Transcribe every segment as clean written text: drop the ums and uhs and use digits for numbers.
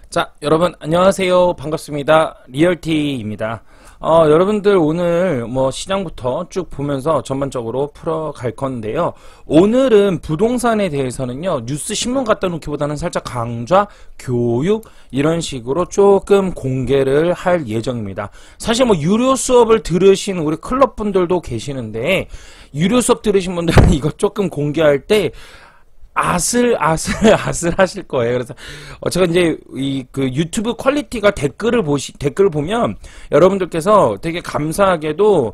자, 여러분 안녕하세요. 반갑습니다. 리얼티입니다. 여러분들 오늘 시장부터 쭉 보면서 전반적으로 풀어갈 건데요. 오늘은 부동산에 대해서는요, 뉴스 신문 갖다 놓기보다는 살짝 강좌, 교육 이런 식으로 조금 공개를 할 예정입니다. 사실 유료 수업을 들으신 우리 클럽 분들도 계시는데, 유료 수업 들으신 분들은 이거 조금 공개할 때 아슬 하실 거예요. 그래서 제가 이제 그 유튜브 퀄리티가 댓글을 보면 여러분들께서 되게 감사하게도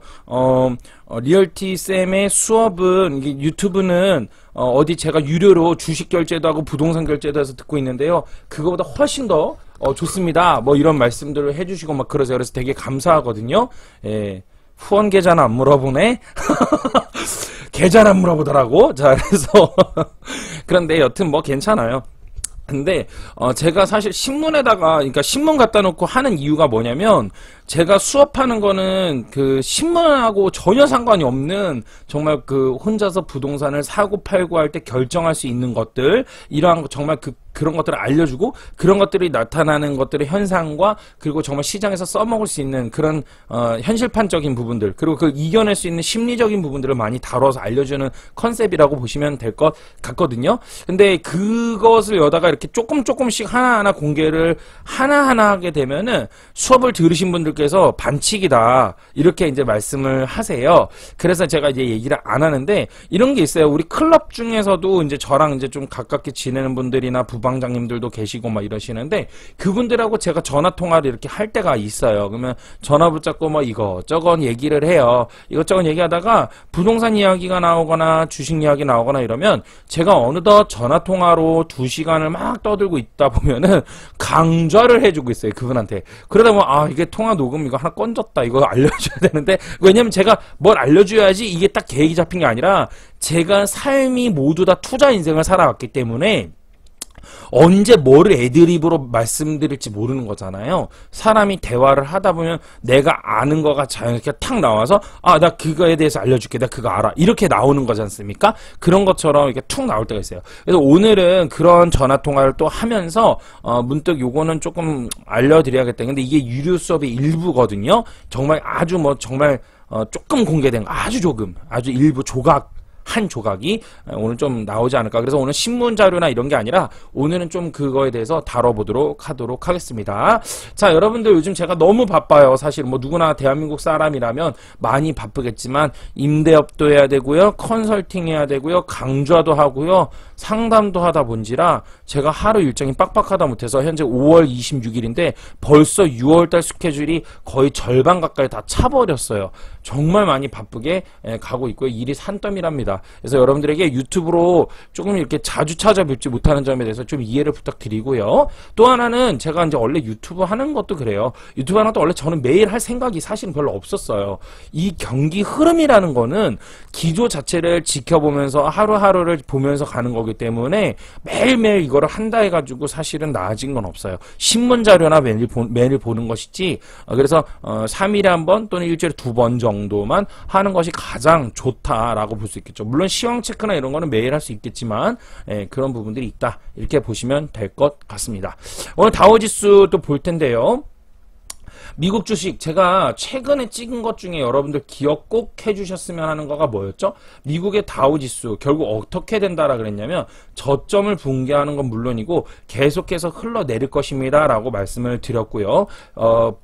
리얼티 쌤의 수업은 이게 유튜브는 어디 제가 유료로 주식 결제도 하고 부동산 결제도 해서 듣고 있는데요. 그거보다 훨씬 더 좋습니다. 이런 말씀들을 해주시고 막 그러세요. 그래서 되게 감사하거든요. 예. 후원 계좌는 안 물어보네. 계좌는 안 물어보더라고. 자, 그래서 그런데 여튼 괜찮아요. 근데 제가 사실 신문에다가, 그러니까 신문 갖다 놓고 하는 이유가 뭐냐면, 제가 수업하는 거는 그 신문하고 전혀 상관이 없는, 정말 그 혼자서 부동산을 사고 팔고 할 때 결정할 수 있는 것들, 이러한 정말 그런 것들을 알려주고, 그런 것들이 나타나는 것들의 현상과, 그리고 정말 시장에서 써먹을 수 있는 그런 현실판적인 부분들, 그리고 그 이겨낼 수 있는 심리적인 부분들을 많이 다뤄서 알려주는 컨셉이라고 보시면 될 것 같거든요. 근데 그것을 여다가 이렇게 조금씩 하나하나 공개를 하나하나 하게 되면은 수업을 들으신 분들께서 반칙이다, 이렇게 이제 말씀을 하세요. 그래서 제가 이제 얘기를 안 하는데, 이런 게 있어요. 우리 클럽 중에서도 이제 저랑 이제 좀 가깝게 지내는 분들이나 부방장님들도 계시고 막 이러시는데, 그분들하고 제가 전화 통화를 이렇게 할 때가 있어요. 그러면 전화 붙잡고 이것저것 얘기를 해요. 이것저것 얘기하다가 부동산 이야기가 나오거나 주식 이야기 나오거나 이러면, 제가 어느덧 전화 통화로 2시간을 막 떠들고 있다 보면은 강좌를 해주고 있어요, 그분한테. 그러다 보면 이게 통화 녹음 이거 하나 건졌다, 이거 알려줘야 되는데, 왜냐면 제가 뭘 알려줘야지 이게 딱 계획이 잡힌 게 아니라, 제가 삶이 모두 다 투자 인생을 살아왔기 때문에 언제 뭐를 애드립으로 말씀드릴지 모르는 거잖아요. 사람이 대화를 하다 보면 내가 아는 거가 자연스럽게 탁 나와서, 나 그거에 대해서 알려줄게, 나 그거 알아, 이렇게 나오는 거지 않습니까? 그런 것처럼 이렇게 툭 나올 때가 있어요. 그래서 오늘은 그런 전화통화를 또 하면서 문득 요거는 조금 알려드려야겠다. 근데 이게 유료 수업의 일부거든요. 정말 아주 정말 조금 공개된, 아주 조금, 아주 일부 한 조각이 오늘 좀 나오지 않을까. 그래서 오늘 신문 자료나 이런 게 아니라 오늘은 좀 그거에 대해서 다뤄보도록 하도록 하겠습니다. 자, 여러분들 요즘 제가 너무 바빠요. 사실 누구나 대한민국 사람이라면 많이 바쁘겠지만, 임대업도 해야 되고요, 컨설팅 해야 되고요, 강좌도 하고요, 상담도 하다 본지라 제가 하루 일정이 빡빡하다 못해서 현재 5월 26일인데 벌써 6월달 스케줄이 거의 절반 가까이 다 차버렸어요. 정말 많이 바쁘게 가고 있고요. 일이 산더미랍니다. 그래서 여러분들에게 유튜브로 조금 이렇게 자주 찾아뵙지 못하는 점에 대해서 좀 이해를 부탁드리고요. 또 하나는 제가 이제 원래 유튜브 하는 것도 그래요. 유튜브 하는 것도 원래 저는 매일 할 생각이 사실은 별로 없었어요. 이 경기 흐름이라는 거는 기조 자체를 지켜보면서 하루하루를 보면서 가는 거기 때문에 매일매일 이거를 한다 해가지고 사실은 나아진 건 없어요. 신문 자료나 매일 보는 것이지. 그래서 3일에 한 번 또는 일주일에 2번 정도만 하는 것이 가장 좋다라고 볼 수 있겠죠. 물론 시황 체크나 이런 거는 매일 할 수 있겠지만, 그런 부분들이 있다, 이렇게 보시면 될 것 같습니다. 오늘 다우지수 또 볼 텐데요. 미국 주식, 제가 최근에 찍은 것 중에 여러분들 기억 꼭 해주셨으면 하는 거가 뭐였죠? 미국의 다우지수 결국 어떻게 된다라 그랬냐면, 저점을 붕괴하는 건 물론이고 계속해서 흘러내릴 것입니다 라고 말씀을 드렸고요.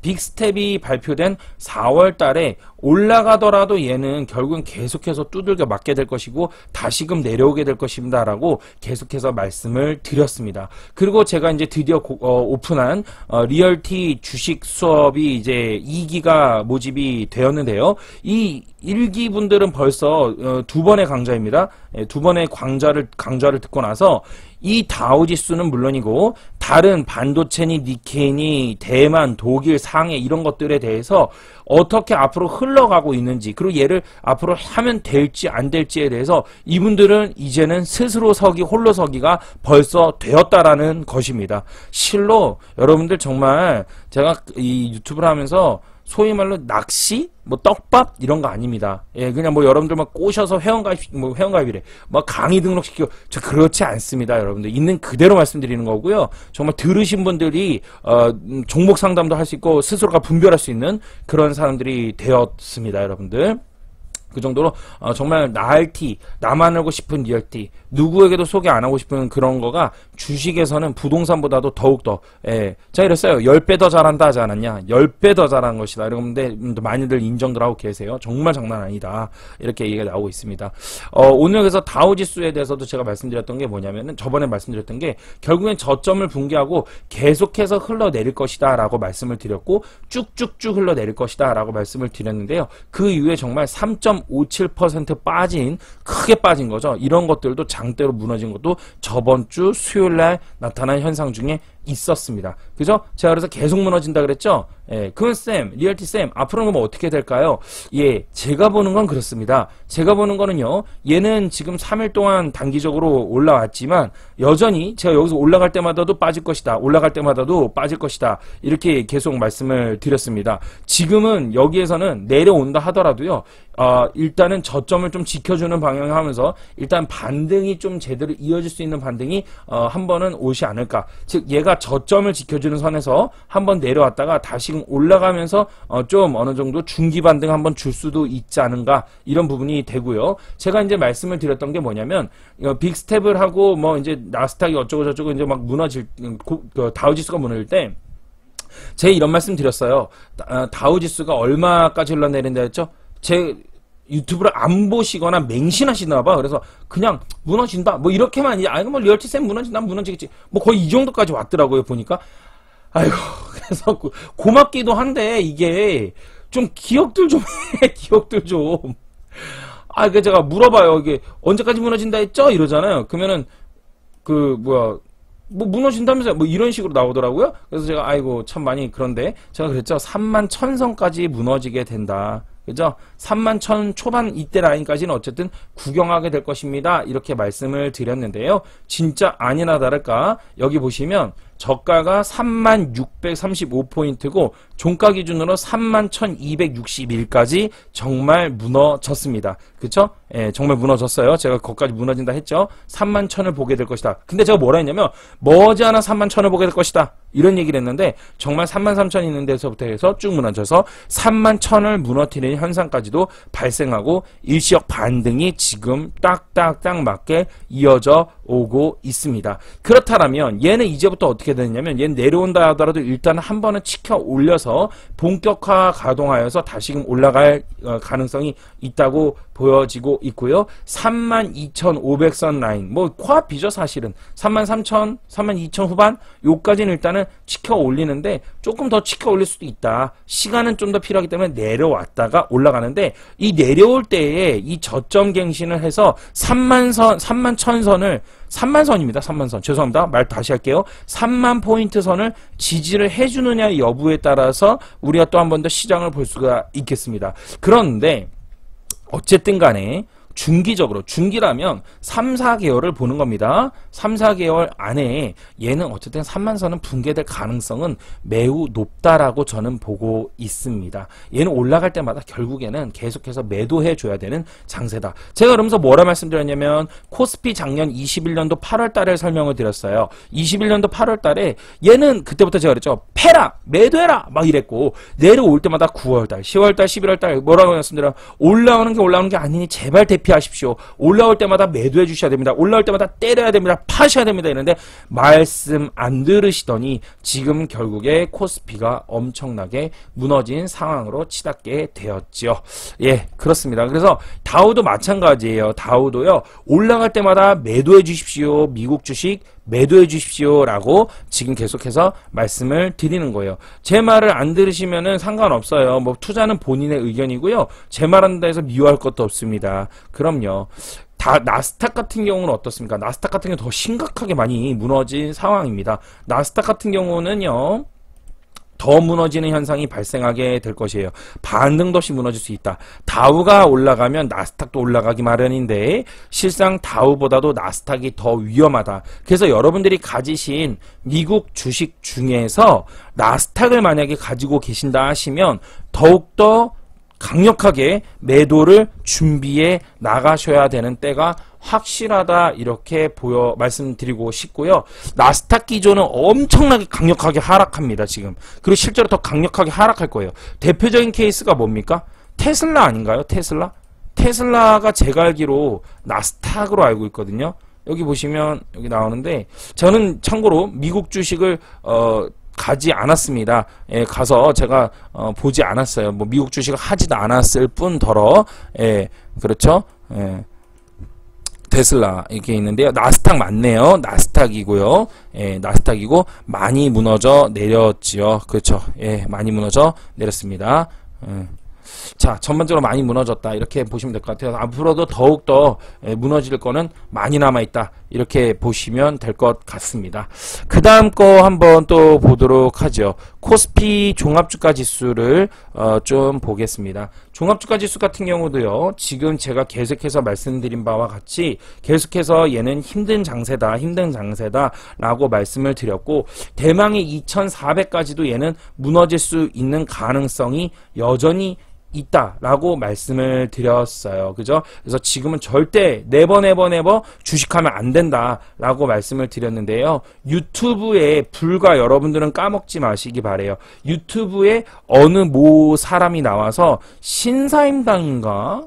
빅스텝이 발표된 4월 달에 올라가더라도 얘는 결국은 계속해서 두들겨 맞게 될 것이고 다시금 내려오게 될 것입니다 라고 계속해서 말씀을 드렸습니다. 그리고 제가 이제 드디어 오픈한 리얼티 주식 수업이 이제 2기가 모집이 되었는데요. 이 1기 분들은 벌써 2번의 강좌입니다. 2번의 강좌를 듣고 나서 이 다우지수는 물론이고 다른 반도체니 니케이니 대만, 독일, 상해 이런 것들에 대해서 어떻게 앞으로 흘러가고 있는지, 그리고 얘를 앞으로 하면 될지 안 될지에 대해서 이분들은 이제는 스스로 홀로 서기가 벌써 되었다라는 것입니다. 실로 여러분들 정말 제가 이 유튜브를 하면서 소위 말로 낚시, 뭐 떡밥 이런 거 아닙니다. 예, 그냥 뭐 여러분들 막 꼬셔서 회원가입이래, 뭐 강의 등록시키고, 저 그렇지 않습니다. 여러분들 있는 그대로 말씀드리는 거고요. 정말 들으신 분들이 종목 상담도 할 수 있고 스스로가 분별할 수 있는 그런 사람들이 되었습니다, 여러분들. 그 정도로 정말 나알티, 나만 알고 싶은 리얼티, 누구에게도 소개 안 하고 싶은 그런 거가 주식에서는 부동산보다도 더욱더, 예, 제가 이랬어요. 10배 더 잘한다 하지 않았냐? 10배 더 잘한 것이다. 이런데 많이들 인정들 하고 계세요. 정말 장난 아니다. 이렇게 얘기가 나오고 있습니다. 오늘 그래서 다우지수에 대해서도 제가 말씀드렸던 게 뭐냐면은, 저번에 말씀드렸던 게 결국엔 저점을 붕괴하고 계속해서 흘러내릴 것이다 라고 말씀을 드렸고, 쭉쭉쭉 흘러내릴 것이다 라고 말씀을 드렸는데요. 그 이후에 정말 3.57% 빠진, 크게 빠진 거죠. 이런 것들도 장대로 무너진 것도 저번 주 수요일날 나타난 현상 중에 있었습니다. 그죠? 제가 그래서 계속 무너진다 그랬죠? 예, 그건 쌤, 리얼티 쌤, 앞으로는 뭐 어떻게 될까요? 예, 제가 보는 건 그렇습니다. 제가 보는 거는요, 얘는 지금 3일 동안 단기적으로 올라왔지만, 여전히 제가 여기서 올라갈 때마다도 빠질 것이다. 올라갈 때마다도 빠질 것이다. 이렇게 계속 말씀을 드렸습니다. 지금은 여기에서는 내려온다 하더라도요, 일단은 저점을 좀 지켜주는 방향을 하면서, 일단 반등이 좀 제대로 이어질 수 있는 반등이, 한 번은 오지 않을까. 즉, 얘가 저점을 지켜주는 선에서 한번 내려왔다가 다시금 올라가면서 좀 어느 정도 중기 반등 한번 줄 수도 있지 않은가, 이런 부분이 되고요. 제가 이제 말씀을 드렸던 게 뭐냐면, 빅스텝을 하고 뭐 이제 나스닥이 어쩌고 저쩌고 이제 막 무너질, 다우지수가 무너질 때 제가 이런 말씀 드렸어요. 다우지수가 얼마까지 흘러내린다 했죠? 제 유튜브를 안 보시거나 맹신하시나봐. 그래서 그냥 무너진다 뭐 이렇게만, 아이고 뭐 리얼티쌤 무너진다, 무너지겠지, 뭐 거의 이 정도까지 왔더라고요, 보니까. 아이고, 그래서 고맙기도 한데, 이게 좀 기억들 좀 해. 기억들 좀. 그 제가 물어봐요. 이게 언제까지 무너진다 했죠? 이러잖아요. 그러면은 뭐 무너진다면서요? 뭐 이런 식으로 나오더라고요. 그래서 제가 아이고 참 많이, 그런데 제가 그랬죠. 31,000선까지 무너지게 된다. 그죠? 31,000 초반 이때 라인까지는 어쨌든 구경하게 될 것입니다. 이렇게 말씀을 드렸는데요. 진짜 아니나 다를까 여기 보시면 저가가 3635포인트고 종가 기준으로 31,261까지 정말 무너졌습니다. 그쵸? 예, 정말 무너졌어요. 제가 거기까지 무너진다 했죠. 31,000을 보게 될 것이다. 근데 제가 뭐라 했냐면 머지않아 31,000을 보게 될 것이다. 이런 얘기를 했는데 정말 33,000 있는 데서부터 해서 쭉 무너져서 31,000을 무너뜨리는 현상까지도 발생하고 일시적 반등이 지금 딱딱딱 맞게 이어져 오고 있습니다. 그렇다면 얘는 이제부터 어떻게 되느냐면, 얘는 내려온다 하더라도 일단 한 번은 치켜 올려서 본격화 가동하여서 다시금 올라갈 가능성이 있다고 보여지고 있고요. 32,500선 라인, 뭐 코앞이죠 사실은. 33,000, 32,000 후반 요까지는 일단은 치켜 올리는데 조금 더 치켜 올릴 수도 있다. 시간은 좀 더 필요하기 때문에 내려왔다가 올라가는데, 이 내려올 때에 이 저점 갱신을 해서 31,000선을 30,000선입니다. 30,000선. 죄송합니다. 말 다시 할게요. 3만 포인트 선을 지지를 해주느냐 여부에 따라서 우리가 또 한 번 더 시장을 볼 수가 있겠습니다. 그런데 어쨌든 간에 중기적으로, 중기라면 3, 4개월을 보는 겁니다. 3, 4개월 안에 얘는 어쨌든 3만선은 붕괴될 가능성은 매우 높다라고 저는 보고 있습니다. 얘는 올라갈 때마다 결국에는 계속해서 매도해 줘야 되는 장세다. 제가 그러면서 뭐라 말씀드렸냐면, 코스피 작년 21년도 8월 달에 설명을 드렸어요. 21년도 8월 달에 얘는 그때부터 제가 그랬죠. 패라! 매도해라! 막 이랬고, 내려올 때마다 9월 달, 10월 달, 11월 달 뭐라고 말씀드려요? 올라오는 게 아니니 제발 대피하십시오. 올라올 때마다 매도해 주셔야 됩니다. 올라올 때마다 때려야 됩니다. 파셔야 됩니다. 이런데 말씀 안 들으시더니 지금 결국에 코스피가 엄청나게 무너진 상황으로 치닫게 되었죠. 예, 그렇습니다. 그래서 다우도 마찬가지예요. 다우도요, 올라갈 때마다 매도해 주십시오. 미국 주식 매도해 주십시오 라고 지금 계속해서 말씀을 드리는 거예요. 제 말을 안 들으시면은 상관없어요. 뭐 투자는 본인의 의견이고요. 제 말한다 해서 미워할 것도 없습니다. 그럼요. 나스닥 같은 경우는 어떻습니까? 나스닥 같은 경우는 더 심각하게 많이 무너진 상황입니다. 나스닥 같은 경우는요, 더 무너지는 현상이 발생하게 될 것이에요. 반등도 없이 무너질 수 있다. 다우가 올라가면 나스닥도 올라가기 마련인데 실상 다우보다도 나스닥이 더 위험하다. 그래서 여러분들이 가지신 미국 주식 중에서 나스닥을 만약에 가지고 계신다 하시면 더욱더 강력하게 매도를 준비해 나가셔야 되는 때가 확실하다, 이렇게 말씀드리고 싶고요. 나스닥 기조는 엄청나게 강력하게 하락합니다, 지금. 그리고 실제로 더 강력하게 하락할 거예요. 대표적인 케이스가 뭡니까? 테슬라 아닌가요? 테슬라가 제가 알기로 나스닥으로 알고 있거든요. 여기 보시면 여기 나오는데, 저는 참고로 미국 주식을 가지 않았습니다. 예, 가서 제가 보지 않았어요. 뭐 미국 주식을 하지도 않았을 뿐더러, 예, 그렇죠. 예. 테슬라 이렇게 있는데요. 나스닥 맞네요. 나스닥이고요. 예, 나스닥이고 많이 무너져 내렸지요. 그렇죠. 예, 많이 무너져 내렸습니다. 예. 자, 전반적으로 많이 무너졌다, 이렇게 보시면 될 것 같아요. 앞으로도 더욱더 무너질 거는 많이 남아있다, 이렇게 보시면 될 것 같습니다. 그 다음 거 한번 또 보도록 하죠. 코스피 종합주가 지수를 좀 보겠습니다. 종합주가 지수 같은 경우도요, 지금 제가 계속해서 말씀드린 바와 같이 계속해서 얘는 힘든 장세다 라고 말씀을 드렸고, 대망의 2400까지도 얘는 무너질 수 있는 가능성이 여전히 있다라고 말씀을 드렸어요. 그죠? 그래서 지금은 절대 네버 주식하면 안 된다라고 말씀을 드렸는데요. 유튜브에 불과 여러분들은 까먹지 마시기 바래요. 유튜브에 어느 사람이 나와서 신사임당인가?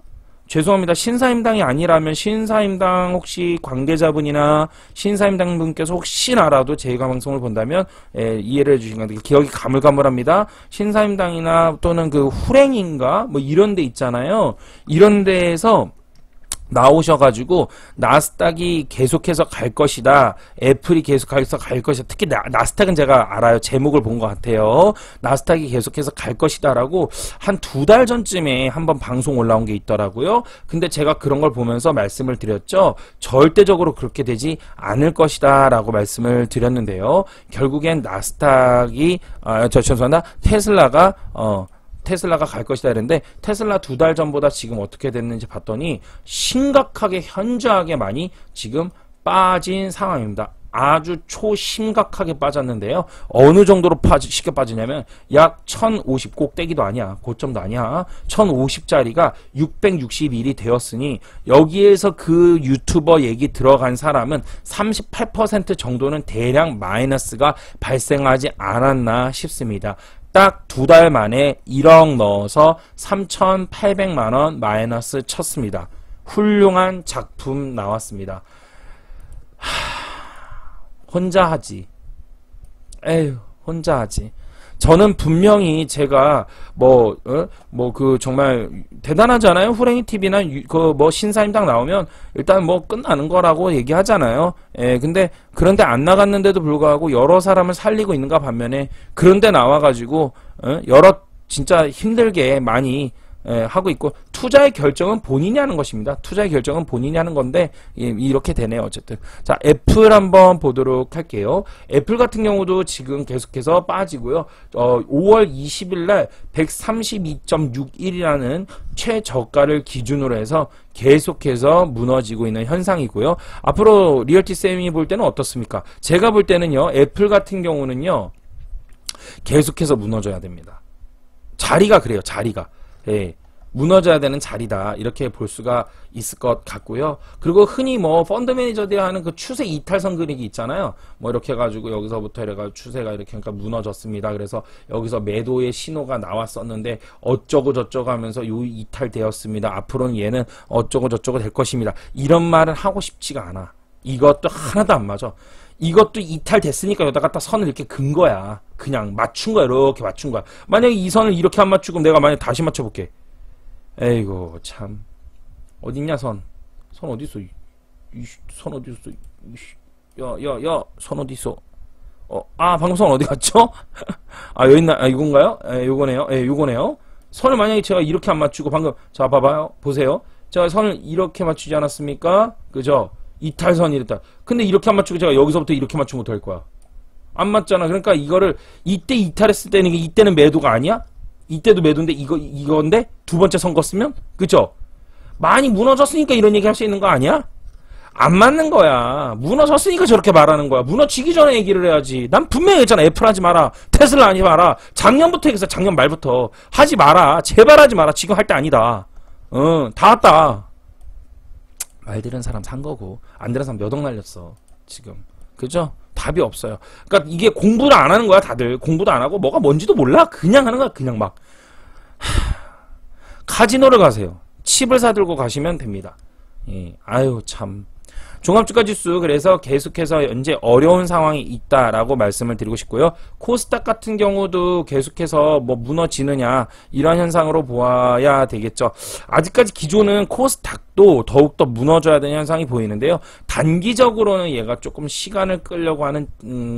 죄송합니다. 신사임당이 아니라면 신사임당 혹시 관계자분이나 신사임당 분께서 혹시나라도 제가 방송을 본다면 이해를 해주신 건데, 기억이 가물가물합니다. 신사임당이나 또는 그 후랭인가 뭐 이런 데 있잖아요. 이런 데에서 나오셔가지고 나스닥이 계속해서 갈 것이다, 애플이 계속해서 갈 것이다, 특히 나스닥은 제가 알아요. 제목을 본 것 같아요. 나스닥이 계속해서 갈 것이다 라고 한 2달 전쯤에 한번 방송 올라온 게 있더라고요. 근데 제가 그런 걸 보면서 말씀을 드렸죠. 절대적으로 그렇게 되지 않을 것이다 라고 말씀을 드렸는데요. 결국엔 나스닥이 죄송합니다. 테슬라가 갈 것이다 이랬는데, 테슬라 2달 전보다 지금 어떻게 됐는지 봤더니 심각하게 현저하게 많이 지금 빠진 상황입니다. 아주 초심각하게 빠졌는데요. 어느 정도로 쉽게 빠지냐면 약 1050, 꼭대기도 아니야, 고점도 아니야, 1050짜리가 661이 되었으니 여기에서 그 유튜버 얘기 들어간 사람은 38% 정도는 대량 마이너스가 발생하지 않았나 싶습니다. 딱 2달 만에 1억 넣어서 3,800만원 마이너스 쳤습니다. 훌륭한 작품 나왔습니다. 혼자 하지. 에휴, 혼자 하지. 저는 분명히 제가 정말 대단하잖아요. 후랭이 TV나 신사임당 나오면 일단 끝나는 거라고 얘기하잖아요. 예, 근데 그런데 안 나갔는데도 불구하고 여러 사람을 살리고 있는가 반면에, 그런데 나와가지고 진짜 힘들게 많이 하고 있고, 투자의 결정은 본인이 하는 것입니다. 투자의 결정은 본인이 하는 건데 이렇게 되네요. 어쨌든 자, 애플 한번 보도록 할게요. 애플 같은 경우도 지금 계속해서 빠지고요. 5월 20일 날 132.61이라는 최저가를 기준으로 해서 계속해서 무너지고 있는 현상이고요. 앞으로 리얼티 쌤이 볼 때는 어떻습니까? 제가 볼 때는요, 애플 같은 경우는요, 계속해서 무너져야 됩니다. 자리가 그래요. 자리가. 예, 무너져야 되는 자리다, 이렇게 볼 수가 있을 것 같고요. 그리고 흔히 펀드 매니저들이 하는 그 추세 이탈선 그리기 있잖아요. 이렇게 해가지고 여기서부터 이래가지고 추세가 이렇게 하니까 무너졌습니다. 그래서 여기서 매도의 신호가 나왔었는데 어쩌고 저쩌고 하면서 요 이탈되었습니다. 앞으로는 얘는 어쩌고 저쩌고 될 것입니다. 이런 말을 하고 싶지가 않아. 이것도 하나도 안 맞아. 이것도 이탈됐으니까 여기다가 딱 선을 이렇게 근 거야. 그냥 맞춘 거야. 이렇게 맞춘 거야. 만약에 이 선을 이렇게 안 맞추고 내가 만약에 다시 맞춰볼게. 에이고 참, 어딨냐 선 어딨어? 선 어딨어? 야 선 어딨어? 방금 선 어디 갔죠? 여기 있나? 이건가요? 요거네요. 요거네요. 선을 만약에 제가 이렇게 안 맞추고 방금, 자 봐봐요, 보세요. 제가 선을 이렇게 맞추지 않았습니까? 그죠? 이탈선이 이랬다. 근데 이렇게 안 맞추고 제가 여기서부터 이렇게 맞추면 어떡할 거야? 안 맞잖아. 그러니까 이거를 이때 이탈했을 때는 이때는 매도가 아니야? 이때도 매도인데 이건데 두 번째 선거 쓰면 그죠? 많이 무너졌으니까 이런 얘기 할 수 있는 거 아니야? 안 맞는 거야. 무너졌으니까 저렇게 말하는 거야. 무너지기 전에 얘기를 해야지. 난 분명히 했잖아. 애플 하지 마라. 테슬라 하지 마라. 작년부터 얘기했어. 작년 말부터. 하지 마라. 제발 하지 마라. 지금 할 때 아니다. 다 왔다. 말 들은 사람 산 거고 안 들은 사람 몇 억 날렸어. 지금. 그죠? 답이 없어요. 그러니까 이게 공부를 안 하는 거야. 다들. 공부도 안 하고 뭐가 뭔지도 몰라. 그냥 하는 거야. 그냥 막. 카지노를 가세요. 칩을 사들고 가시면 됩니다. 예. 아유 참. 종합주가지수 그래서 계속해서 현재 어려운 상황이 있다라고 말씀을 드리고 싶고요. 코스닥 같은 경우도 계속해서 뭐 무너지느냐 이런 현상으로 보아야 되겠죠. 아직까지 기존은 코스닥도 더욱더 무너져야 되는 현상이 보이는데요. 단기적으로는 얘가 조금 시간을 끌려고 하는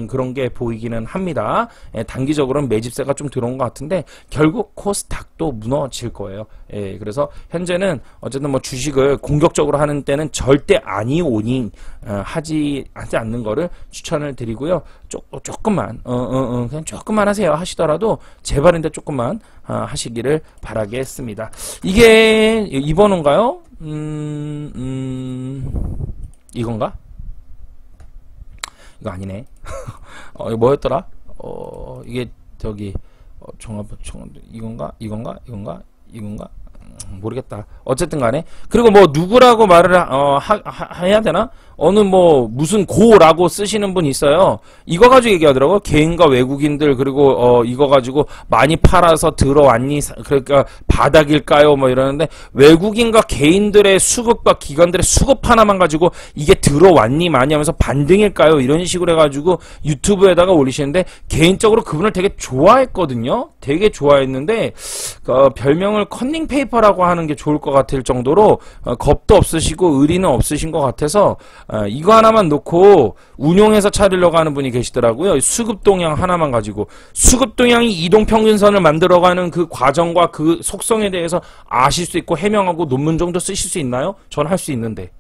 그런 게 보이기는 합니다. 예, 단기적으로는 매집세가 좀 들어온 것 같은데 결국 코스닥도 무너질 거예요. 예, 그래서 현재는 어쨌든 뭐 주식을 공격적으로 하는 때는 절대 아니오니 하지 않는 거를 추천을 드리고요. 조금만 그냥 조금만 하세요. 하시더라도 제발인데 조금만 하시기를 바라겠습니다. 이게 2번인가요? 이건가? 이거 아니네. 이거 뭐였더라? 이게 저기 종합 이건가? 모르겠다. 어쨌든 간에. 그리고 뭐 누구라고 말을 해야 되나? 어느 뭐 무슨 고라고 쓰시는 분 있어요. 이거 가지고 얘기하더라고요. 개인과 외국인들 그리고 이거 가지고 많이 팔아서 들어왔니? 그러니까 바닥일까요? 뭐 이러는데 외국인과 개인들의 수급과 기관들의 수급 하나만 가지고 이게 들어왔니 많이 하면서 반등일까요? 이런 식으로 해가지고 유튜브에다가 올리시는데 개인적으로 그분을 되게 좋아했거든요. 되게 좋아했는데 별명을 컨닝페이퍼라고 하는 게 좋을 것 같을 정도로 겁도 없으시고 의리는 없으신 것 같아서 이거 하나만 놓고 운용해서 차리려고 하는 분이 계시더라고요. 수급동향 하나만 가지고 수급동향이 이동평균선을 만들어가는 그 과정과 그 속성에 대해서 아실 수 있고 해명하고 논문 정도 쓰실 수 있나요? 전 할 수 있는데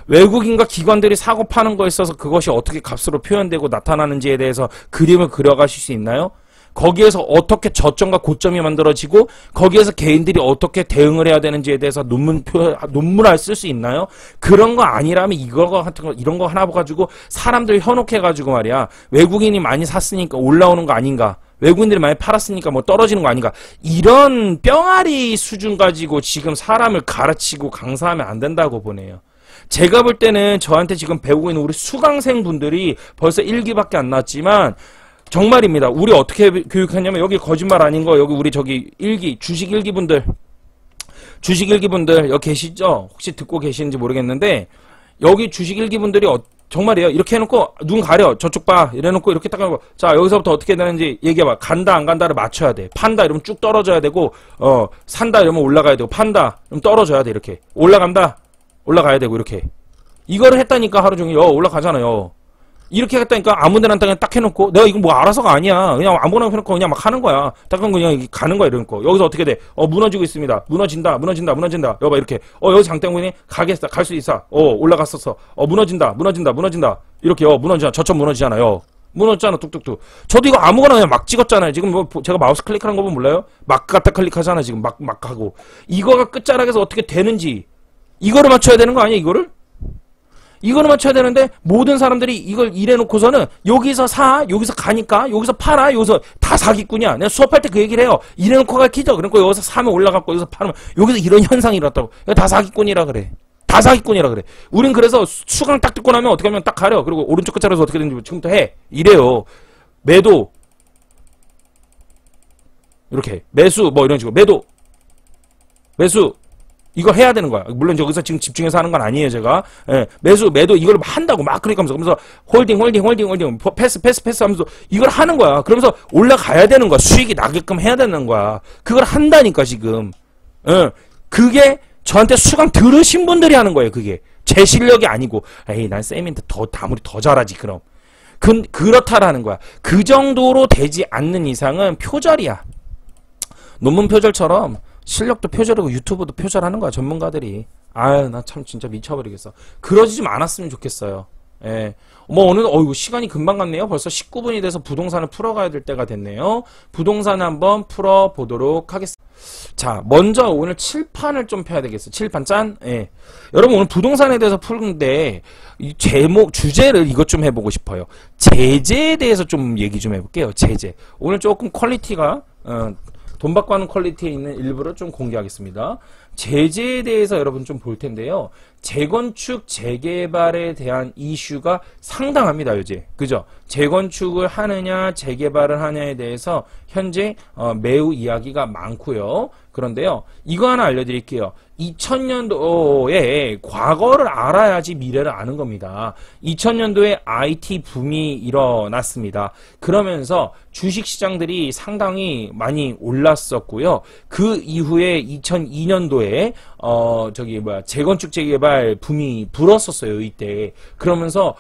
외국인과 기관들이 사고 파는 거에 있어서 그것이 어떻게 값으로 표현되고 나타나는지에 대해서 그림을 그려가실 수 있나요? 거기에서 어떻게 저점과 고점이 만들어지고 거기에서 개인들이 어떻게 대응을 해야 되는지에 대해서 논문을 쓸 수 있나요? 그런 거 아니라면 이거 같은 거 이런 거 하나 가지고 사람들 현혹해 가지고 말이야. 외국인이 많이 샀으니까 올라오는 거 아닌가? 외국인들이 많이 팔았으니까 뭐 떨어지는 거 아닌가? 이런 뿅아리 수준 가지고 지금 사람을 가르치고 강사하면 안 된다고 보네요. 제가 볼 때는 저한테 지금 배우고 있는 우리 수강생 분들이 벌써 1기밖에 안 나왔지만 정말입니다. 우리 어떻게 교육했냐면 여기 거짓말 아닌 거 여기 우리 저기 주식 1기 분들 여기 계시죠? 혹시 듣고 계시는지 모르겠는데 여기 주식 1기 분들이 정말이에요. 이렇게 해놓고 눈 가려 저쪽 봐 이래놓고 이렇게 딱 하고 자 여기서부터 어떻게 되는지 얘기해봐. 간다 안 간다를 맞춰야 돼. 판다 이러면 쭉 떨어져야 되고 산다 이러면 올라가야 되고 판다 그럼 떨어져야 돼. 이렇게 올라간다 올라가야 되고 이렇게 이거를 했다니까 하루 종일 올라가잖아요. 이렇게 했다니까 아무데나 딱 해놓고 내가 이거 뭐 알아서가 아니야. 그냥 아무거나 해놓고 그냥 막 하는 거야. 딱 그냥 가는 거야. 이러니까 여기서 어떻게 돼? 무너지고 있습니다. 무너진다. 여봐 이렇게 여기 장대문이 가겠어. 갈 수 있어. 올라갔었어. 무너진다. 이렇게 무너지잖아. 저점 무너지잖아요. 무너졌잖아. 뚝뚝뚝. 저도 이거 아무거나 그냥 막 찍었잖아요. 지금 뭐 제가 마우스 클릭하는 거 보면 몰라요? 막 갖다 클릭하잖아. 지금 막 하고 이거가 끝자락에서 어떻게 되는지 이거를 맞춰야 되는 거 아니야? 이거를 맞춰야 되는데 모든 사람들이 이걸 이래놓고서는 여기서 여기서 가니까 여기서 팔아 여기서 다 사기꾼이야. 내가 수업할 때 그 얘기를 해요. 이래놓고 가기죠. 그러니까 여기서 사면 올라갔고 여기서 팔면 여기서 이런 현상이 일어났다고. 다 사기꾼이라 그래. 우린 그래서 수강 딱 듣고 나면 어떻게 하면 딱 가려. 그리고 오른쪽 끝자락에서 어떻게 되는지 지금부터 해. 이래요. 매도 이렇게 매수 뭐 이런 식으로 매수 이거 해야 되는 거야. 물론 여기서 지금 집중해서 하는 건 아니에요, 제가. 예, 매수, 매도 이걸 한다고 막 그러면서 홀딩 패스 하면서 이걸 하는 거야. 그러면서 올라가야 되는 거야. 수익이 나게끔 해야 되는 거야. 그걸 한다니까 지금. 예, 그게 저한테 수강 들으신 분들이 하는 거예요. 그게 제 실력이 아니고. 에이, 난 쌤인데 아무리 더 잘하지 그럼. 그렇다라는 거야. 그 정도로 되지 않는 이상은 표절이야. 논문 표절처럼. 실력도 표절이고 유튜브도 표절하는 거야 전문가들이. 아유 나 참 진짜 미쳐버리겠어. 그러지 좀 않았으면 좋겠어요. 예. 어이구, 시간이 금방 갔네요. 벌써 19분이 돼서 부동산을 풀어가야 될 때가 됐네요. 부동산 한번 풀어보도록 하겠습니다. 자, 먼저 오늘 칠판을 좀 펴야 되겠어. 칠판 짠? 예. 여러분, 오늘 부동산에 대해서 푸는데, 이 주제를 이것 좀 해보고 싶어요. 제재에 대해서 좀 얘기 좀 해볼게요. 제재. 오늘 조금 퀄리티가, 돈 받고 하는 퀄리티에 있는 일부를 좀 공개하겠습니다. 제재에 대해서 여러분 좀 볼 텐데요. 재건축, 재개발에 대한 이슈가 상당합니다, 요새. 그죠? 재건축을 하느냐, 재개발을 하느냐에 대해서 현재 매우 이야기가 많고요. 그런데요, 이거 하나 알려드릴게요. 2000년도에 과거를 알아야지 미래를 아는 겁니다. 2000년도에 IT 붐이 일어났습니다. 그러면서 주식시장들이 상당히 많이 올랐었고요. 그 이후에 2002년도에 재건축 재개발 붐이 불었었어요, 이때. 그러면서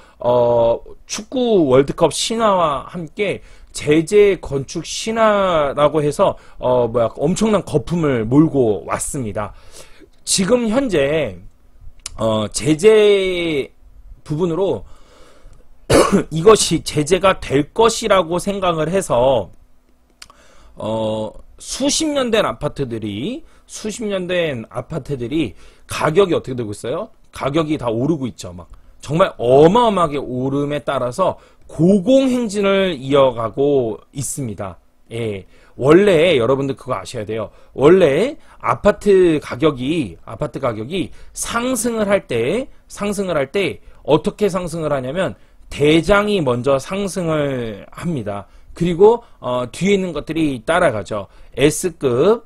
축구 월드컵 신화와 함께 제재 건축 신화라고 해서 엄청난 거품을 몰고 왔습니다. 지금 현재 제재 부분으로 이것이 제재가 될 것이라고 생각을 해서 수십 년 된 아파트들이 가격이 어떻게 되고 있어요? 가격이 다 오르고 있죠. 막 정말 어마어마하게 오름에 따라서 고공행진을 이어가고 있습니다. 예. 원래 여러분들 그거 아셔야 돼요. 원래 아파트 가격이 상승을 할 때 어떻게 상승을 하냐면 대장이 먼저 상승을 합니다. 그리고 뒤에 있는 것들이 따라가죠. S급,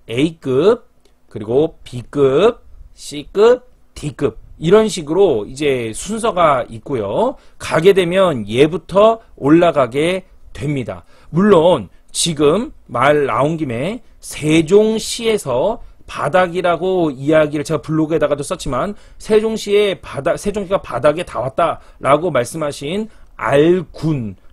A급, 그리고 B급, C급, D급 이런 식으로 이제 순서가 있고요. 가게 되면 얘부터 올라가게 됩니다. 물론 지금 말 나온 김에 세종시에서 바닥이라고 이야기를 제가 블로그에다가도 썼지만 세종시가 바닥에 다 왔다라고 말씀하신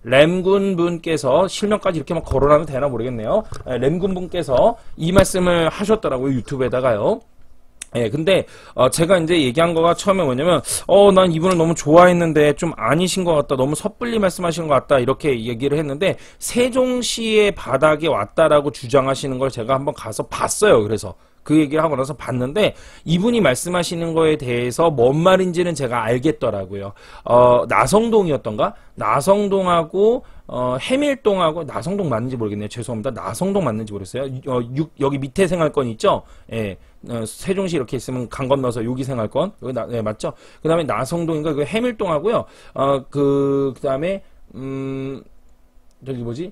램군 분께서 실명까지 이렇게 막 거론하면 되나 모르겠네요. 램군 분께서 이 말씀을 하셨더라고요. 유튜브에다가요. 예, 근데, 제가 이제 얘기한 거가 처음에 뭐냐면, 난 이분을 너무 좋아했는데, 좀 아니신 것 같다, 너무 섣불리 말씀하신 것 같다, 이렇게 얘기를 했는데, 세종시의 바닥에 왔다라고 주장하시는 걸 제가 한번 가서 봤어요. 그래서. 그 얘기를 하고 나서 봤는데, 이분이 말씀하시는 거에 대해서 뭔 말인지는 제가 알겠더라고요. 나성동이었던가? 나성동하고, 해밀동하고, 나성동 맞는지 모르겠네요. 죄송합니다. 나성동 맞는지 모르겠어요. 여기 밑에 생활권 있죠? 예. 세종시 이렇게 있으면 강 건너서 여기 생활권. 여기 네, 맞죠? 그 다음에 나성동인가? 그 해밀동하고요. 그 다음에, 저기 뭐지?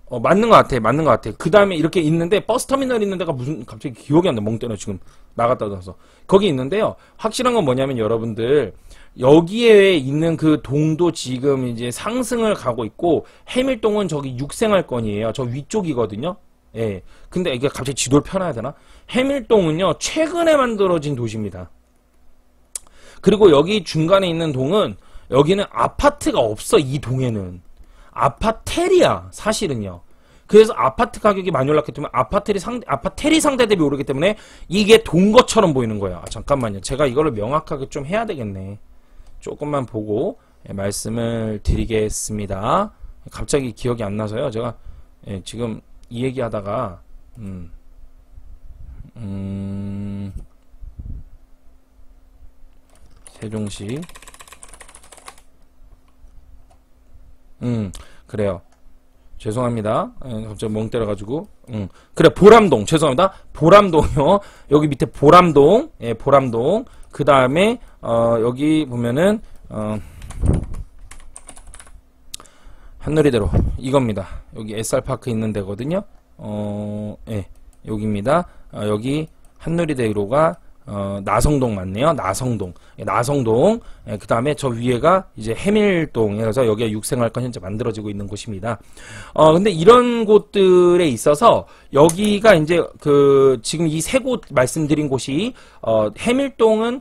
맞는 것 같아. 맞는 것 같아. 그 다음에 이렇게 있는데, 버스터미널 있는 데가 무슨, 갑자기 기억이 안 나. 멍 때려, 지금. 나갔다 와서. 거기 있는데요. 확실한 건 뭐냐면, 여러분들, 여기에 있는 그 동도 지금 이제 상승을 가고 있고, 해밀동은 저기 6생활권이에요. 저 위쪽이거든요. 예. 근데 이게 갑자기 지도를 펴놔야 되나? 해밀동은요, 최근에 만들어진 도시입니다. 그리고 여기 중간에 있는 동은, 여기는 아파트가 없어, 이 동에는. 아파텔이야, 사실은요. 그래서 아파트 가격이 많이 올랐기 때문에 아파텔이 상대 대비 오르기 때문에 이게 돈 것처럼 보이는 거예요. 잠깐만요. 제가 이거를 명확하게 좀 해야 되겠네. 조금만 보고 말씀을 드리겠습니다. 갑자기 기억이 안 나서요. 제가 지금 이 얘기 하다가 세종시 그래요. 죄송합니다. 갑자기 멍 때려가지고. 그래, 보람동. 죄송합니다. 보람동이요. 여기 밑에 보람동. 예, 보람동. 그 다음에, 여기 보면은, 한누리대로. 이겁니다. 여기 SR파크 있는 데거든요. 예, 여기입니다. 여기 한누리대로가, 나성동 맞네요. 나성동. 나성동. 그 다음에 저 위에가 이제 해밀동에서 여기가 6생활권 현재 만들어지고 있는 곳입니다. 근데 이런 곳들에 있어서 여기가 이제 지금 이 세 곳 말씀드린 곳이, 해밀동은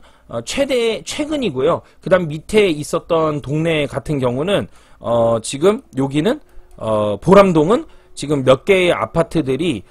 최근이고요. 그 다음 밑에 있었던 동네 같은 경우는, 지금 여기는, 보람동은 지금 몇 개의 아파트들이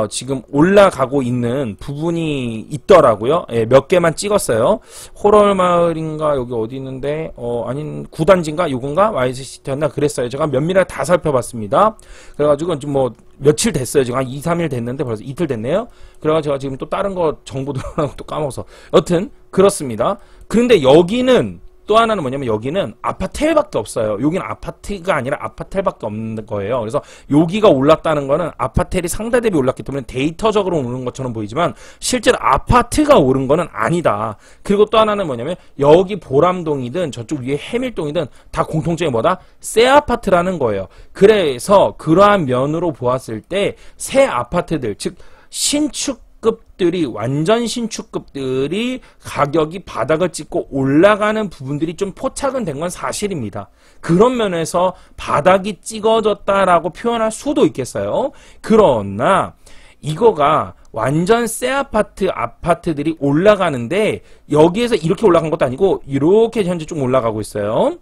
지금 올라가고 있는 부분이 있더라고요. 예, 몇 개만 찍었어요. 호럴마을인가 여기 어디 있는데 아닌 구단지인가 요건가 YSCT였나 그랬어요. 제가 면밀하게 다 살펴봤습니다. 그래가지고 좀 뭐 며칠 됐어요. 지금 한 2, 3일 됐는데 벌써 이틀 됐네요. 그래가지고 제가 지금 또 다른 거 정보 들어가고 또 까먹어서 여튼 그렇습니다. 그런데 여기는 또 하나는 뭐냐면 여기는 아파텔밖에 없어요. 여기는 아파트가 아니라 아파텔밖에 없는 거예요. 그래서 여기가 올랐다는 거는 아파텔이 상대 대비 올랐기 때문에 데이터적으로 오른 것처럼 보이지만 실제로 아파트가 오른 거는 아니다. 그리고 또 하나는 뭐냐면 여기 보람동이든 저쪽 위에 해밀동이든 다 공통점이 뭐다? 새 아파트라는 거예요. 그래서 그러한 면으로 보았을 때 새 아파트들 즉 신축급들이 완전 신축급들이 가격이 바닥을 찍고 올라가는 부분들이 좀 포착은 된 건 사실입니다. 그런 면에서 바닥이 찍어졌다라고 표현할 수도 있겠어요. 그러나 이거가 완전 새 아파트들이 올라가는데 여기에서 이렇게 올라간 것도 아니고 이렇게 현재 좀 올라가고 있어요.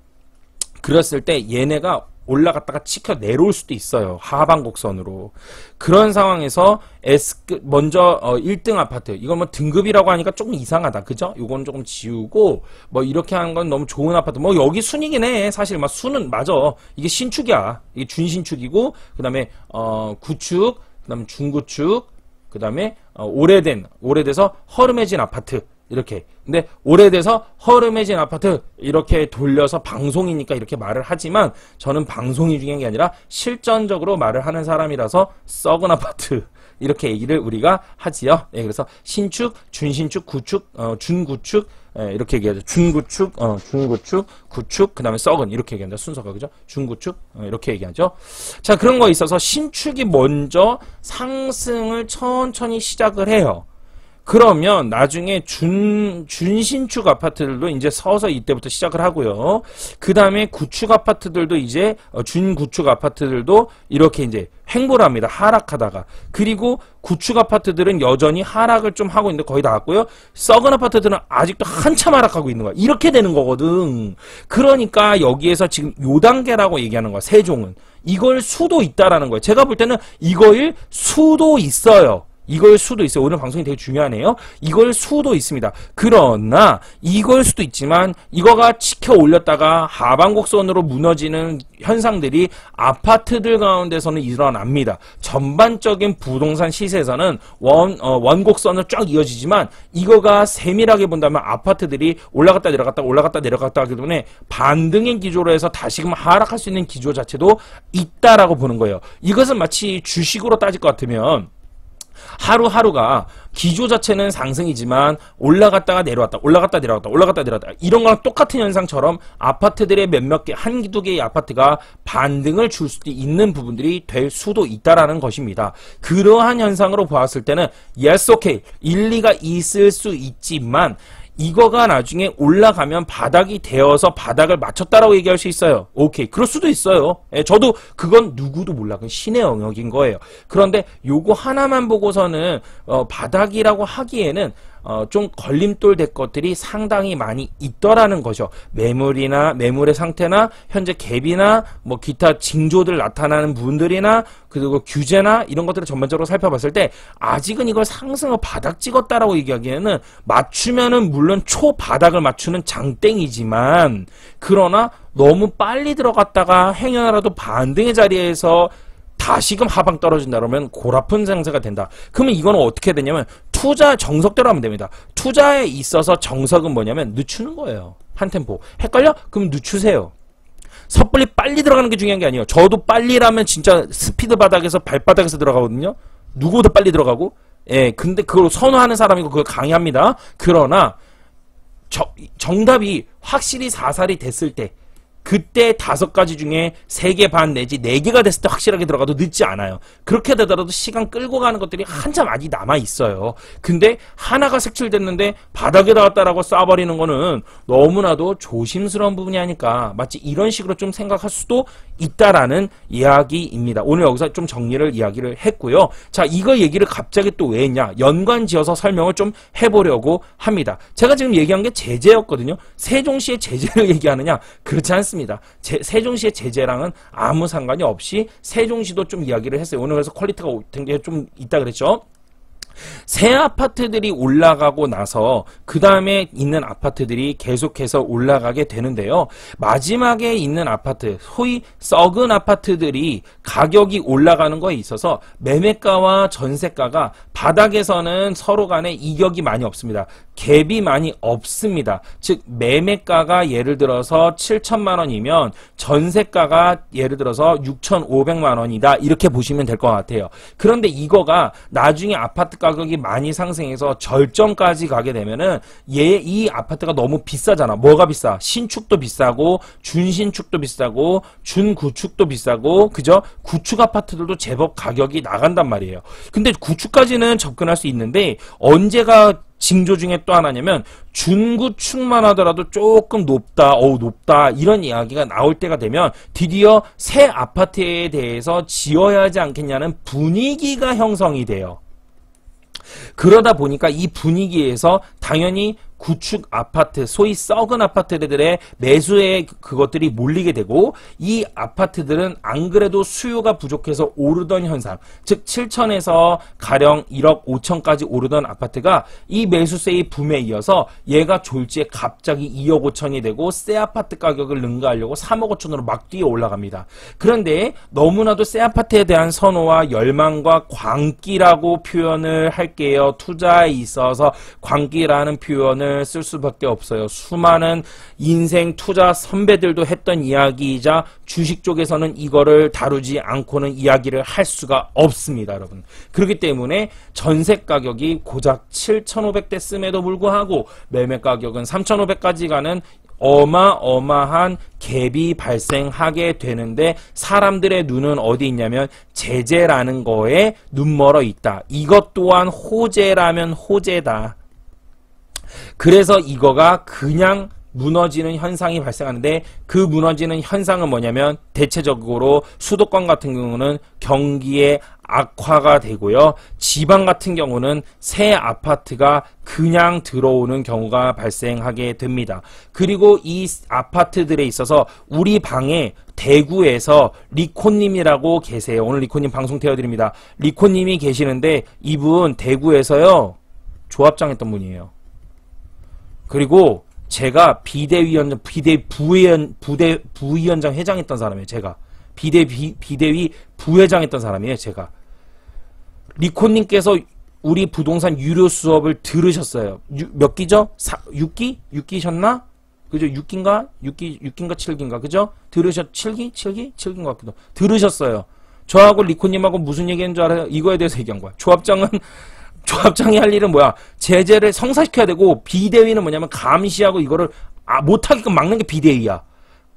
그랬을 때 얘네가 올라갔다가 치켜 내려올 수도 있어요. 하방 곡선으로. 그런 상황에서 먼저 1등 아파트. 이건 뭐 등급이라고 하니까 조금 이상하다. 그죠? 요건 조금 지우고 뭐 이렇게 하는 건 너무 좋은 아파트. 뭐 여기 순이긴 해. 사실 막 순은 맞아. 이게 신축이야. 이게 준신축이고 그다음에 구축, 그다음에 중구축, 그다음에 오래돼서 허름해진 아파트. 이렇게. 근데 오래돼서 허름해진 아파트 이렇게 돌려서 방송이니까 이렇게 말을 하지만 저는 방송이 중요한 게 아니라 실전적으로 말을 하는 사람이라서 썩은 아파트 이렇게 얘기를 우리가 하지요. 예, 그래서 신축, 준신축, 구축, 준구축 이렇게 얘기하죠. 준구축, 구축, 그 다음에 썩은 이렇게 얘기한다. 순서가 그죠? 준구축 이렇게 얘기하죠. 자, 그런 거에 있어서 신축이 먼저 상승을 천천히 시작을 해요. 그러면 나중에 준신축 아파트들도 이제 서서 이때부터 시작을 하고요. 그 다음에 구축 아파트들도 이제 준구축 아파트들도 이렇게 이제 횡보를 합니다. 하락하다가. 그리고 구축 아파트들은 여전히 하락을 좀 하고 있는데 거의 다 왔고요. 썩은 아파트들은 아직도 한참 하락하고 있는 거야. 이렇게 되는 거거든. 그러니까 여기에서 지금 요 단계라고 얘기하는 거야. 세종은. 이걸 수도 있다라는 거예요. 제가 볼 때는 이거일 수도 있어요. 이걸 수도 있어요. 오늘 방송이 되게 중요하네요. 이걸 수도 있습니다. 그러나 이걸 수도 있지만 이거가 치켜 올렸다가 하방곡선으로 무너지는 현상들이 아파트들 가운데서는 일어납니다. 전반적인 부동산 시세에서는 원곡선을 쫙 이어지지만 이거가 세밀하게 본다면 아파트들이 올라갔다 내려갔다 하기 때문에 반등의 기조로 해서 다시금 하락할 수 있는 기조 자체도 있다라고 보는 거예요. 이것은 마치 주식으로 따질 것 같으면 하루하루가 기조 자체는 상승이지만 올라갔다가 내려왔다 이런 거랑 똑같은 현상처럼 아파트들의 몇몇 개, 한두 개의 아파트가 반등을 줄 수도 있는 부분들이 될 수도 있다라는 것입니다. 그러한 현상으로 보았을 때는 yes, okay, 일리가 있을 수 있지만 이거가 나중에 올라가면 바닥이 되어서 바닥을 맞췄다라고 얘기할 수 있어요. 오케이. 그럴 수도 있어요. 예, 저도 그건 누구도 몰라. 그건 신의 영역인 거예요. 그런데 요거 하나만 보고서는 바닥이라고 하기에는 좀 걸림돌 될 것들이 상당히 많이 있더라는 거죠. 매물의 상태나 현재 갭이나 뭐 기타 징조들 나타나는 부분들이나 그리고 규제나 이런 것들을 전반적으로 살펴봤을 때 아직은 이걸 상승을 바닥 찍었다라고 얘기하기에는 맞추면은 물론 초바닥을 맞추는 장땡이지만 그러나 너무 빨리 들어갔다가 행여라도 반등의 자리에서 다시금 하방 떨어진다 그러면 골아픈 상태가 된다. 그러면 이거는 어떻게 되냐면 투자 정석대로 하면 됩니다. 투자에 있어서 정석은 뭐냐면 늦추는 거예요. 한 템포. 헷갈려? 그럼 늦추세요. 섣불리 빨리 들어가는 게 중요한 게 아니에요. 저도 빨리라면 진짜 스피드 바닥에서 발바닥에서 들어가거든요. 누구보다 빨리 들어가고. 예, 근데 그걸 선호하는 사람이고 그걸 강의합니다. 그러나 정답이 확실히 사살이 됐을 때 그때 5가지 중에 3개 반 내지 4개가 됐을 때 확실하게 들어가도 늦지 않아요. 그렇게 되더라도 시간 끌고 가는 것들이 한참 아직 남아있어요. 근데 하나가 색칠됐는데 바닥에 닿았다라고 쏴버리는 거는 너무나도 조심스러운 부분이 아닐까. 마치 이런 식으로 좀 생각할 수도 있다라는 이야기입니다. 오늘 여기서 좀 정리를 이야기를 했고요. 자, 이거 얘기를 갑자기 또 왜 했냐? 연관지어서 설명을 좀 해보려고 합니다. 제가 지금 얘기한 게 제재였거든요. 세종시의 제재를 얘기하느냐? 그렇지 않습니다. 세종시의 제재랑은 아무 상관이 없이 세종시도 좀 이야기를 했어요. 오늘 그래서 퀄리티가 굉장히 좀 있다 그랬죠. 새 아파트들이 올라가고 나서 그 다음에 있는 아파트들이 계속해서 올라가게 되는데요. 마지막에 있는 아파트, 소위 썩은 아파트들이 가격이 올라가는 거에 있어서 매매가와 전세가가 바닥에서는 서로 간에 이격이 많이 없습니다. 갭이 많이 없습니다. 즉 매매가가 예를 들어서 7천만 원이면 전세가가 예를 들어서 6,500만 원이다. 이렇게 보시면 될 것 같아요. 그런데 이거가 나중에 아파트 가격이 많이 상승해서 절정까지 가게 되면은 이 아파트가 너무 비싸잖아. 뭐가 비싸? 신축도 비싸고 준신축도 비싸고 준구축도 비싸고 그죠? 구축 아파트들도 제법 가격이 나간단 말이에요. 근데 구축까지는 접근할 수 있는데 언제가 징조 중에 또 하나냐면 준구축만 하더라도 조금 높다, 높다 이런 이야기가 나올 때가 되면 드디어 새 아파트에 대해서 지어야 하지 않겠냐는 분위기가 형성이 돼요. 그러다 보니까 이 분위기에서 당연히 구축 아파트, 소위 썩은 아파트들의 매수에 그것들이 몰리게 되고 이 아파트들은 안 그래도 수요가 부족해서 오르던 현상, 즉 7천에서 가령 1억 5천까지 오르던 아파트가 이 매수세의 붐에 이어서 얘가 졸지에 갑자기 2억 5천이 되고 새 아파트 가격을 능가하려고 3억 5천으로 막 뛰어 올라갑니다. 그런데 너무나도 새 아파트에 대한 선호와 열망과 광기라고 표현을 할게요. 투자에 있어서 광기라는 표현을 쓸 수밖에 없어요. 수많은 인생 투자 선배들도 했던 이야기이자 주식 쪽에서는 이거를 다루지 않고는 이야기를 할 수가 없습니다, 여러분. 그렇기 때문에 전세 가격이 고작 7,500 됐음에도 불구하고 매매 가격은 3,500까지 가는 어마어마한 갭이 발생하게 되는데 사람들의 눈은 어디 있냐면 제재라는 거에 눈멀어 있다. 이것 또한 호재라면 호재다. 그래서 이거가 그냥 무너지는 현상이 발생하는데 그 무너지는 현상은 뭐냐면 대체적으로 수도권 같은 경우는 경기의 악화가 되고요. 지방 같은 경우는 새 아파트가 그냥 들어오는 경우가 발생하게 됩니다. 그리고 이 아파트들에 있어서 우리 방에 대구에서 리코님이라고 계세요. 오늘 리코님 방송 태워드립니다. 리코님이 계시는데 이분 대구에서요. 조합장 했던 분이에요. 그리고 제가 부위원장 회장했던 사람이에요. 제가 비대위 부회장했던 사람이에요. 제가 리코님께서 우리 부동산 유료 수업을 들으셨어요. 몇 기죠? 6기? 6기셨나? 그죠? 6기인가? 6기인가 7기인가? 그죠? 7기? 7기인 것 같기도. 들으셨어요. 저하고 리코님하고 무슨 얘기한 줄 알아요? 이거에 대해서 얘기한 거야. 조합장이 할 일은 뭐야? 제재를 성사시켜야 되고 비대위는 뭐냐면 감시하고 이거를 못하게끔 막는 게 비대위야.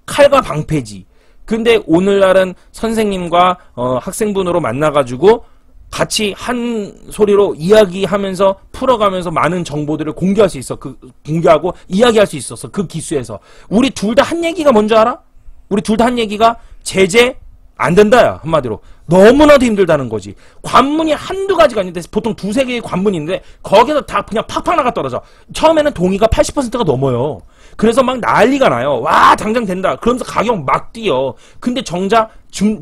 칼과 방패지. 근데 오늘날은 선생님과 학생분으로 만나가지고 같이 한 소리로 이야기하면서 풀어가면서 많은 정보들을 공개할 수 있어. 공개하고 이야기할 수 있었어. 그 기수에서. 우리 둘 다 한 얘기가 뭔지 알아? 우리 둘 다 한 얘기가 제재 안 된다야. 한마디로. 너무나도 힘들다는 거지. 관문이 한두 가지가 아닌데 보통 두세 개의 관문이 있는데 거기서 다 그냥 팍팍 나가 떨어져. 처음에는 동의가 80%가 넘어요. 그래서 막 난리가 나요. 와 당장 된다. 그러면서 가격 막 뛰어. 근데 정작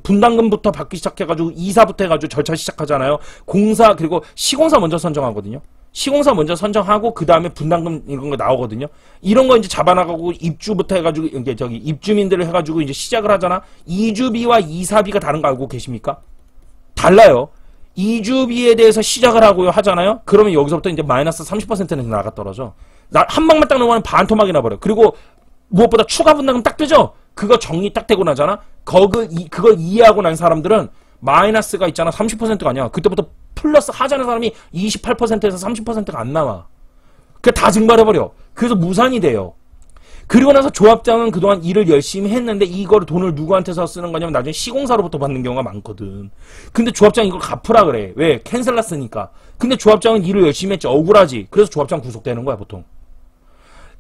분담금부터 받기 시작해가지고 이사부터 해가지고 절차 시작하잖아요. 공사 그리고 시공사 먼저 선정하거든요. 시공사 먼저 선정하고 그 다음에 분담금 이런 거 나오거든요. 이런 거 이제 잡아나가고 입주부터 해가지고 이게 입주민들을 해가지고 이제 시작을 하잖아. 이주비와 이사비가 다른 거 알고 계십니까? 달라요. 이주비에 대해서 시작을 하고요 하잖아요. 그러면 여기서부터 이제 마이너스 30%는 나가 떨어져. 한 방만 딱 넘어가면 반토막이 나버려. 그리고 무엇보다 추가 분담금 딱 뜨죠. 그거 정리 딱 되고 나잖아. 그걸 이해하고 난 사람들은 마이너스가 있잖아. 30%가 아니야. 그때부터 플러스 하자는 사람이 28%에서 30%가 안 나와. 그게 다 증발해버려. 그래서 무산이 돼요. 그리고 나서 조합장은 그동안 일을 열심히 했는데 이거를 돈을 누구한테서 쓰는 거냐면 나중에 시공사로부터 받는 경우가 많거든. 근데 조합장이 이걸 갚으라 그래. 왜? 캔슬 났으니까. 근데 조합장은 일을 열심히 했지. 억울하지. 그래서 조합장 구속되는 거야 보통.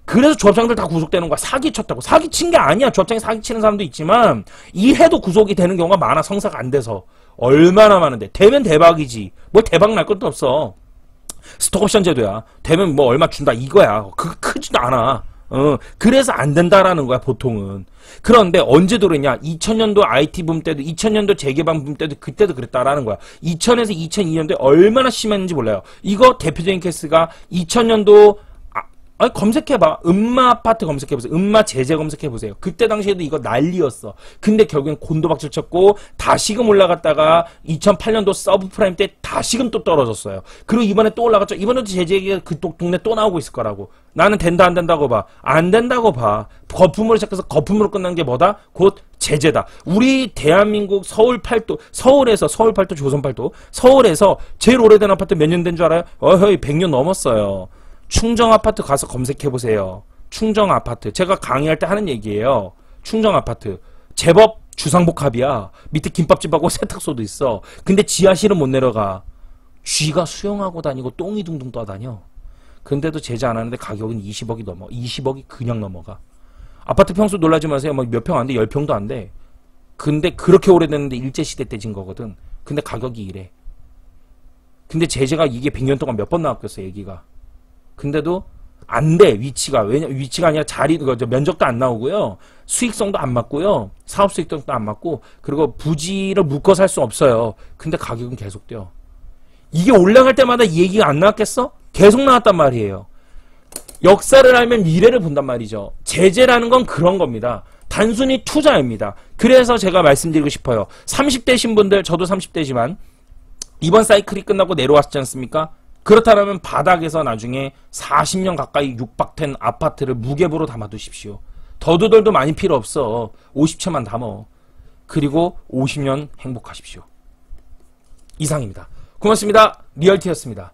그래서 조합장들 다 구속되는 거야. 사기쳤다고. 사기친 게 아니야. 조합장이 사기치는 사람도 있지만 이 해도 구속이 되는 경우가 많아. 성사가 안 돼서. 얼마나 많은데. 되면 대박이지. 뭘 대박 날 것도 없어. 스톡옵션 제도야. 되면 뭐 얼마 준다 이거야. 크지도 않아. 그래서 안 된다라는 거야, 보통은. 그런데 언제 그랬냐? 2000년도 IT 붐 때도, 2000년도 재개발 붐 때도, 그때도 그랬다라는 거야. 2000에서 2002년도에 얼마나 심했는지 몰라요. 이거 대표적인 케이스가 2000년도, 검색해봐. 음마 아파트 검색해보세요. 음마 제재 검색해보세요. 그때 당시에도 이거 난리였어. 근데 결국엔 곤도박질 쳤고, 다시금 올라갔다가 2008년도 서브프라임 때 다시금 또 떨어졌어요. 그리고 이번에 또 올라갔죠. 이번에도 제재 얘기가 그 동네 또 나오고 있을 거라고. 나는 된다 안 된다고 봐. 안 된다고 봐. 거품으로 시작해서 거품으로 끝난 게 뭐다? 곧 제재다. 우리 대한민국 서울 팔도, 서울 팔도, 조선 팔도, 서울에서 제일 오래된 아파트 몇 년 된 줄 알아요? 어허이 100년 넘었어요. 충정아파트 가서 검색해보세요. 충정아파트. 제가 강의할 때 하는 얘기예요. 충정아파트. 제법 주상복합이야. 밑에 김밥집하고 세탁소도 있어. 근데 지하실은 못 내려가. 쥐가 수영하고 다니고 똥이 둥둥 떠다녀. 근데도 제재 안 하는데 가격은 20억이 넘어. 20억이 그냥 넘어가. 아파트 평수 놀라지 마세요. 뭐 몇 평 안 돼. 10평도 안 돼. 근데 그렇게 오래됐는데 일제시대 때 진 거거든. 근데 가격이 이래. 근데 제재가 이게 100년 동안 몇 번 나왔겠어, 얘기가. 근데도 안 돼, 위치가. 위치가 아니라 면적도 안 나오고요. 수익성도 안 맞고요. 사업 수익성도 안 맞고, 그리고 부지를 묶어 살 수 없어요. 근데 가격은 계속 뛰어. 이게 올라갈 때마다 이 얘기가 안 나왔겠어? 계속 나왔단 말이에요. 역사를 알면 미래를 본단 말이죠. 제재라는 건 그런 겁니다. 단순히 투자입니다. 그래서 제가 말씀드리고 싶어요. 30대신 분들, 저도 30대지만, 이번 사이클이 끝나고 내려왔지 않습니까? 그렇다면 바닥에서 나중에 40년 가까이 육박된 아파트를 무게부로 담아두십시오. 더도덜도 많이 필요 없어. 50채만 담어. 그리고 50년 행복하십시오. 이상입니다. 고맙습니다. 리얼티였습니다.